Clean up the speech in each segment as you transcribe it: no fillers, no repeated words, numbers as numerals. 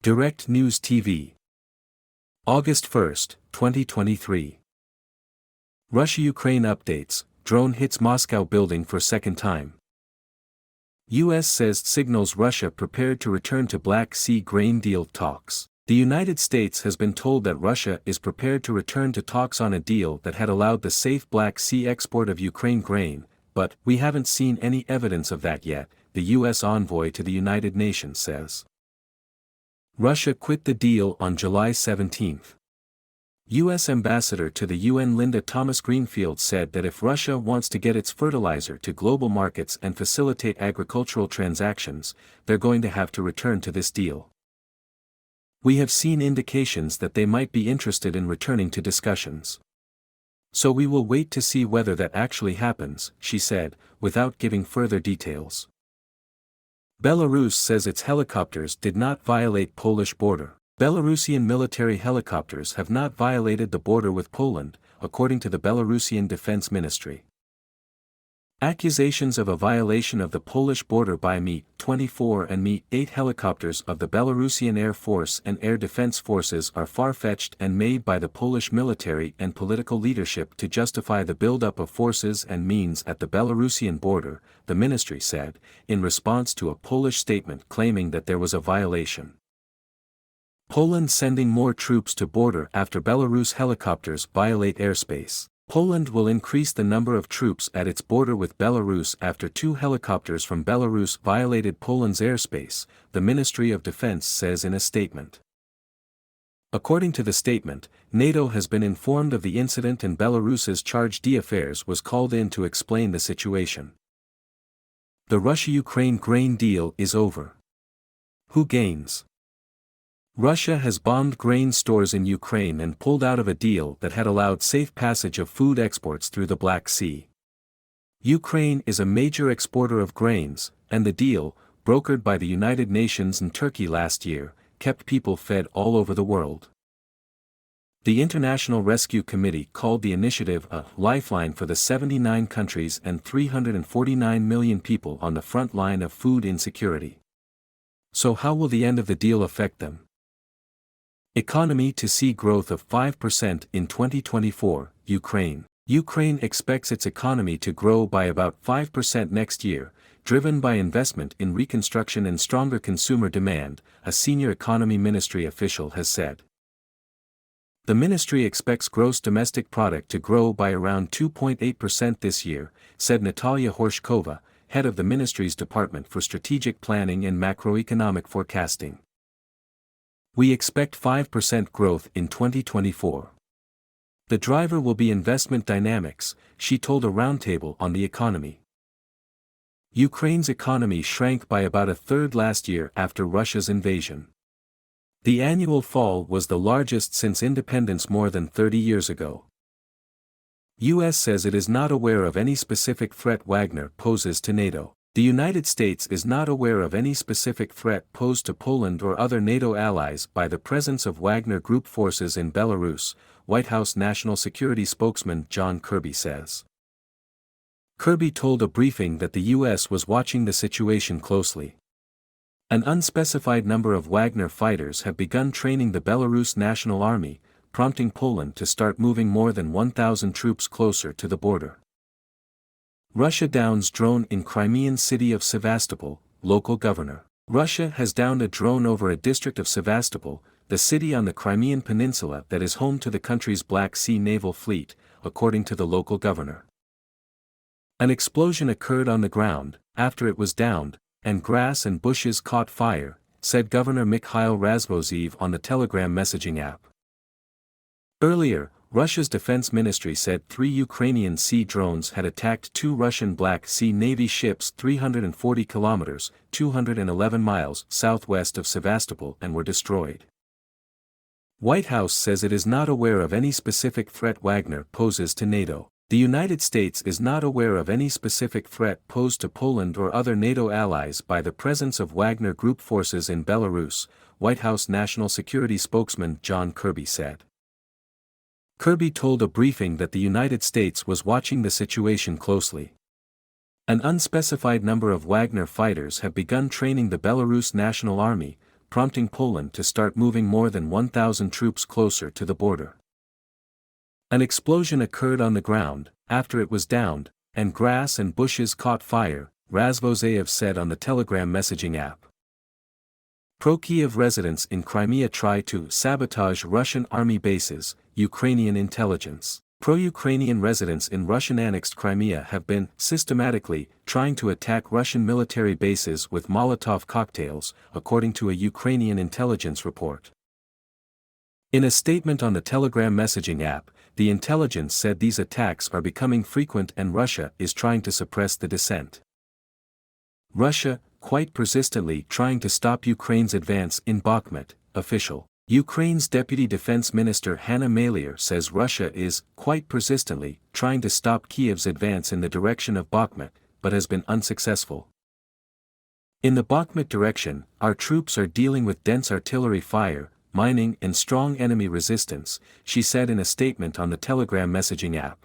Direct News TV. August 1, 2023. Russia-Ukraine updates, drone hits Moscow building for second time. U.S. says signals Russia prepared to return to Black Sea grain deal talks. The United States has been told that Russia is prepared to return to talks on a deal that had allowed the safe Black Sea export of Ukraine grain, but we haven't seen any evidence of that yet, the U.S. envoy to the United Nations says. Russia quit the deal on July 17. U.S. Ambassador to the UN Linda Thomas-Greenfield said that if Russia wants to get its fertilizer to global markets and facilitate agricultural transactions, they're going to have to return to this deal. We have seen indications that they might be interested in returning to discussions. So we will wait to see whether that actually happens, she said, without giving further details. Belarus says its helicopters did not violate Polish border. Belarusian military helicopters have not violated the border with Poland, according to the Belarusian Defense Ministry. Accusations of a violation of the Polish border by Mi-24 and Mi-8 helicopters of the Belarusian Air Force and Air Defense Forces are far-fetched and made by the Polish military and political leadership to justify the buildup of forces and means at the Belarusian border, the ministry said, in response to a Polish statement claiming that there was a violation. Poland sending more troops to border after Belarus helicopters violate airspace. Poland will increase the number of troops at its border with Belarus after 2 helicopters from Belarus violated Poland's airspace, the Ministry of Defense says in a statement. According to the statement, NATO has been informed of the incident and Belarus's charge d'affaires was called in to explain the situation. The Russia-Ukraine grain deal is over. Who gains? Russia has bombed grain stores in Ukraine and pulled out of a deal that had allowed safe passage of food exports through the Black Sea. Ukraine is a major exporter of grains, and the deal, brokered by the United Nations and Turkey last year, kept people fed all over the world. The International Rescue Committee called the initiative a lifeline for the 79 countries and 349 million people on the front line of food insecurity. So how will the end of the deal affect them? Economy to see growth of 5% in 2024, Ukraine. Ukraine expects its economy to grow by about 5% next year, driven by investment in reconstruction and stronger consumer demand, a senior economy ministry official has said. The ministry expects gross domestic product to grow by around 2.8% this year, said Natalia Horshkova, head of the ministry's Department for Strategic Planning and Macroeconomic Forecasting. We expect 5% growth in 2024. The driver will be investment dynamics, she told a roundtable on the economy. Ukraine's economy shrank by about a third last year after Russia's invasion. The annual fall was the largest since independence more than 30 years ago. U.S. says it is not aware of any specific threat Wagner poses to NATO. The United States is not aware of any specific threat posed to Poland or other NATO allies by the presence of Wagner Group forces in Belarus, White House National Security spokesman John Kirby says. Kirby told a briefing that the U.S. was watching the situation closely. An unspecified number of Wagner fighters have begun training the Belarus National Army, prompting Poland to start moving more than 1,000 troops closer to the border. Russia downs drone in Crimean city of Sevastopol, local governor. Russia has downed a drone over a district of Sevastopol, the city on the Crimean Peninsula that is home to the country's Black Sea Naval Fleet, according to the local governor. An explosion occurred on the ground, after it was downed, and grass and bushes caught fire, said Governor Mikhail Razvozhev on the Telegram messaging app. Earlier, Russia's defense ministry said 3 Ukrainian sea drones had attacked 2 Russian Black Sea Navy ships 340 kilometers, 211 miles southwest of Sevastopol and were destroyed. White House says it is not aware of any specific threat Wagner poses to NATO. The United States is not aware of any specific threat posed to Poland or other NATO allies by the presence of Wagner Group forces in Belarus, White House National Security spokesman John Kirby said. Kirby told a briefing that the United States was watching the situation closely. An unspecified number of Wagner fighters have begun training the Belarus National Army, prompting Poland to start moving more than 1,000 troops closer to the border. An explosion occurred on the ground, after it was downed, and grass and bushes caught fire, Razvozeyev said on the Telegram messaging app. Pro-Kiev residents in Crimea try to sabotage Russian army bases, Ukrainian intelligence. Pro-Ukrainian residents in Russian-annexed Crimea have been, systematically, trying to attack Russian military bases with Molotov cocktails, according to a Ukrainian intelligence report. In a statement on the Telegram messaging app, the intelligence said these attacks are becoming frequent and Russia is trying to suppress the dissent. Russia, quite persistently trying to stop Ukraine's advance in Bakhmut, official. Ukraine's Deputy Defense Minister Hanna Maliar says Russia is, quite persistently, trying to stop Kiev's advance in the direction of Bakhmut, but has been unsuccessful. In the Bakhmut direction, our troops are dealing with dense artillery fire, mining and strong enemy resistance, she said in a statement on the Telegram messaging app.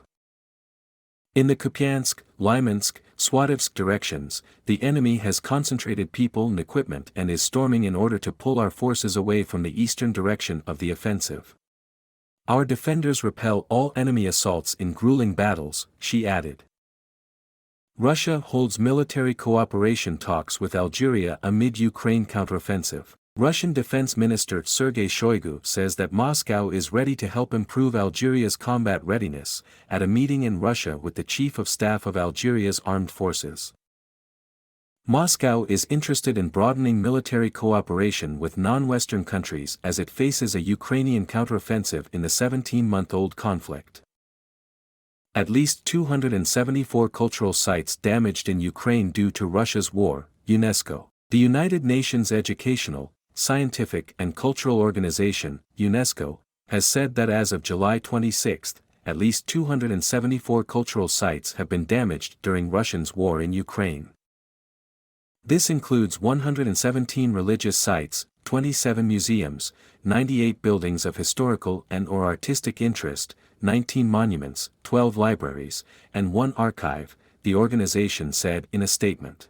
In the Kupiansk, Lymansk, Swatovsk directions, the enemy has concentrated people and equipment and is storming in order to pull our forces away from the eastern direction of the offensive. Our defenders repel all enemy assaults in grueling battles, she added. Russia holds military cooperation talks with Algeria amid Ukraine counteroffensive. Russian Defense Minister Sergei Shoigu says that Moscow is ready to help improve Algeria's combat readiness, at a meeting in Russia with the Chief of Staff of Algeria's armed forces. Moscow is interested in broadening military cooperation with non-Western countries as it faces a Ukrainian counteroffensive in the 17-month-old conflict. At least 274 cultural sites damaged in Ukraine due to Russia's war, UNESCO. The United Nations Educational, Scientific and Cultural Organization, UNESCO, has said that as of July 26, at least 274 cultural sites have been damaged during Russia's war in Ukraine. This includes 117 religious sites, 27 museums, 98 buildings of historical and/or artistic interest, 19 monuments, 12 libraries, and 1 archive, the organization said in a statement.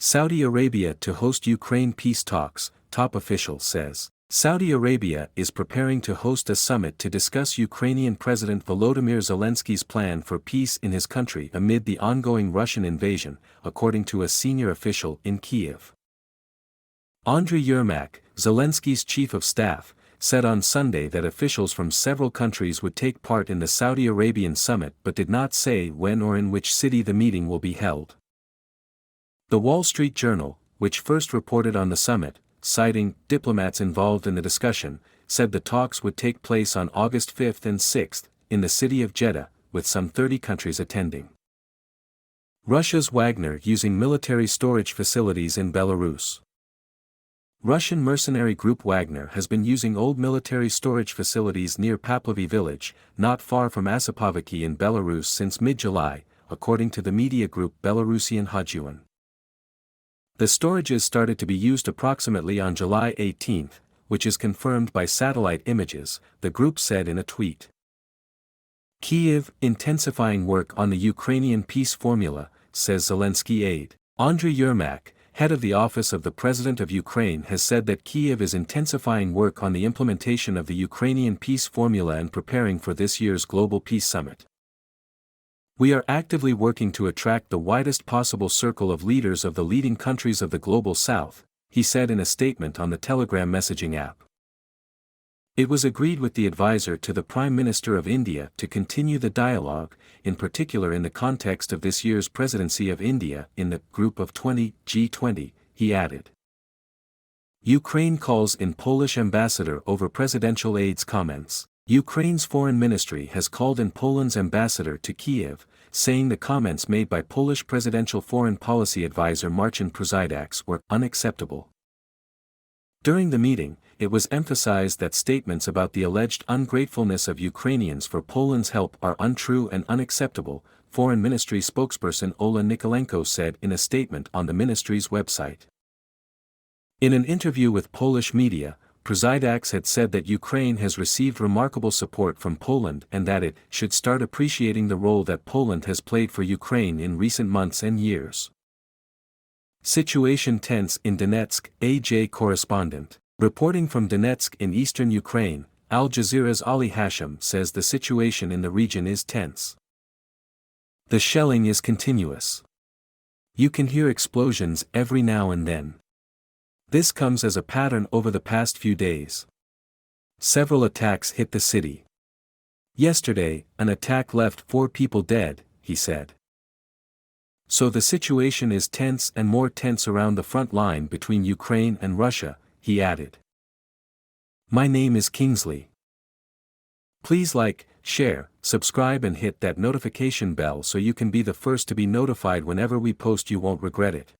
Saudi Arabia to host Ukraine peace talks, top official says. Saudi Arabia is preparing to host a summit to discuss Ukrainian President Volodymyr Zelensky's plan for peace in his country amid the ongoing Russian invasion, according to a senior official in Kiev. Andriy Yermak, Zelensky's chief of staff, said on Sunday that officials from several countries would take part in the Saudi Arabian summit but did not say when or in which city the meeting will be held. The Wall Street Journal, which first reported on the summit, citing diplomats involved in the discussion, said the talks would take place on August 5 and 6 in the city of Jeddah, with some 30 countries attending. Russia's Wagner using military storage facilities in Belarus. Russian mercenary group Wagner has been using old military storage facilities near Paplavy village, not far from Asipoviki in Belarus since mid-July, according to the media group Belarusian Hajuan. The storages started to be used approximately on July 18, which is confirmed by satellite images, the group said in a tweet. Kyiv intensifying work on the Ukrainian peace formula, says Zelensky aide. Andriy Yermak, head of the office of the President of Ukraine, has said that Kyiv is intensifying work on the implementation of the Ukrainian peace formula and preparing for this year's Global Peace Summit. We are actively working to attract the widest possible circle of leaders of the leading countries of the Global South, he said in a statement on the Telegram messaging app. It was agreed with the advisor to the Prime Minister of India to continue the dialogue, in particular in the context of this year's presidency of India in the Group of 20, G20, he added. Ukraine calls in Polish ambassador over presidential aide's comments. Ukraine's foreign ministry has called in Poland's ambassador to Kiev, saying the comments made by Polish presidential foreign policy advisor Marcin Przydacz were unacceptable. During the meeting, it was emphasized that statements about the alleged ungratefulness of Ukrainians for Poland's help are untrue and unacceptable, Foreign Ministry spokesperson Ola Nikolenko said in a statement on the ministry's website. In an interview with Polish media, Przydacz had said that Ukraine has received remarkable support from Poland and that it should start appreciating the role that Poland has played for Ukraine in recent months and years. Situation tense in Donetsk, AJ correspondent. Reporting from Donetsk in eastern Ukraine, Al Jazeera's Ali Hashim says the situation in the region is tense. The shelling is continuous. You can hear explosions every now and then. This comes as a pattern over the past few days. Several attacks hit the city. Yesterday, an attack left 4 people dead, he said. So the situation is tense and more tense around the front line between Ukraine and Russia, he added. My name is Kingsley. Please like, share, subscribe and hit that notification bell so you can be the first to be notified whenever we post. You won't regret it.